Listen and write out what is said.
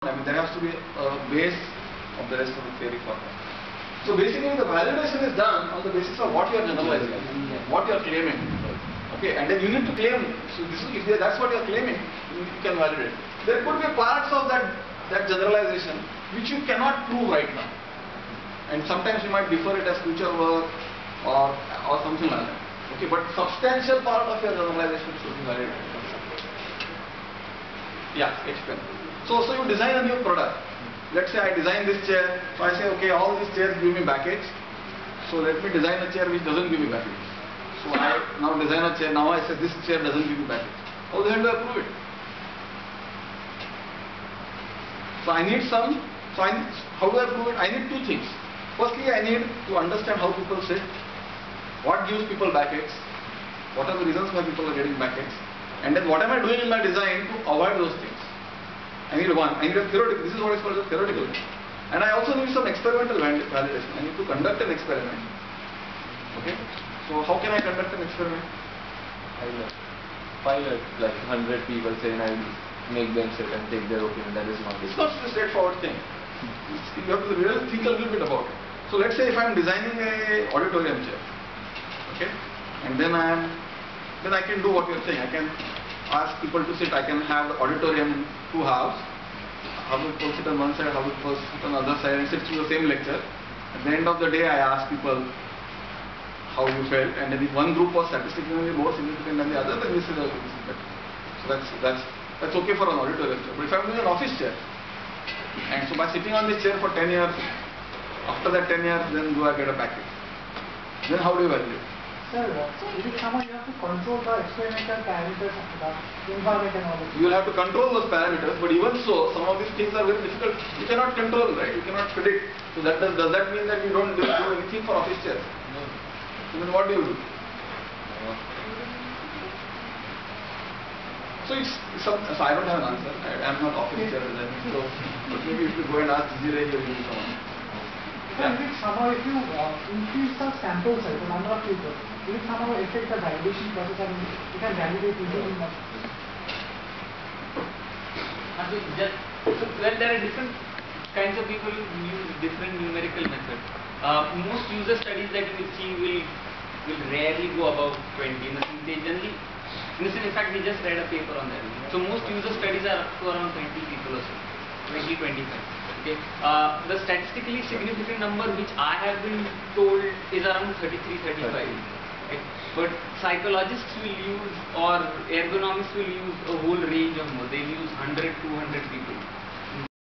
I mean, there has to be a base of the rest of the theory for that. So basically the validation is done on the basis of what you are generalizing, what you are claiming. Okay, and then you need to claim, so this is, if that's what you are claiming, you can validate. There could be parts of that generalization which you cannot prove right now. And sometimes you might defer it as future work or something like that. Okay, but substantial part of your generalization should be validated. Yeah, H-pen. So you design a new product. Let's say I design this chair. So I say, okay, all these chairs give me backache. So let me design a chair which doesn't give me backache. So I now design a chair. Now I say this chair doesn't give me backache. How the hell do I prove it? So I need some. How do I prove it? I need two things. Firstly, I need to understand how people sit. What gives people backaches? What are the reasons why people are getting backaches? And then what am I doing in my design to avoid those things? I need one. I need a theoretical. This is what is called a theoretical. And I also need some experimental validation. I need to conduct an experiment. Okay. So how can I conduct an experiment? I'll pilot like 100 people saying I'll make them sit and take their opinion. That is not. It's not a straightforward thing. You have to really think a little bit about it. So let's say if I am designing a auditorium chair, okay, and then I can do what you are saying. I can ask people to sit. I can have the auditorium in two halves. Half of people sit on one side, half of people sit on the other side, and sit through the same lecture. At the end of the day, I ask people how you felt, and then if one group was statistically more significant than the other, then this is better. So that's okay for an auditorium chair. But if I'm doing an office chair, and so by sitting on this chair for 10 years, after that 10 years, then do I get a package? Then how do you validate? Sir, it is somehow you have to control the experimental parameters of the environment and all that. You will have to control those parameters, but even so, some of these things are very difficult. You cannot control, right? You cannot predict. So does that mean that you don't do anything for office chairs? No. So then what do you do? So so I don't have an answer. I am not office chair designer. So but maybe if you go and ask Ray, you will give someone. So is it somehow if you increase the sample size, the number of people, will it somehow affect the validation process and you can validate easily enough? So there are different kinds of people who use different numerical methods. Most user studies that you will see will rarely go above 20. In fact, we just read a paper on that. So most user studies are up to around 20 people or so, 20, 25. Okay. The statistically significant number which I have been told is around 33, 35. Okay. But psychologists will use, or ergonomists will use a whole range of more. They use 100, 200 people.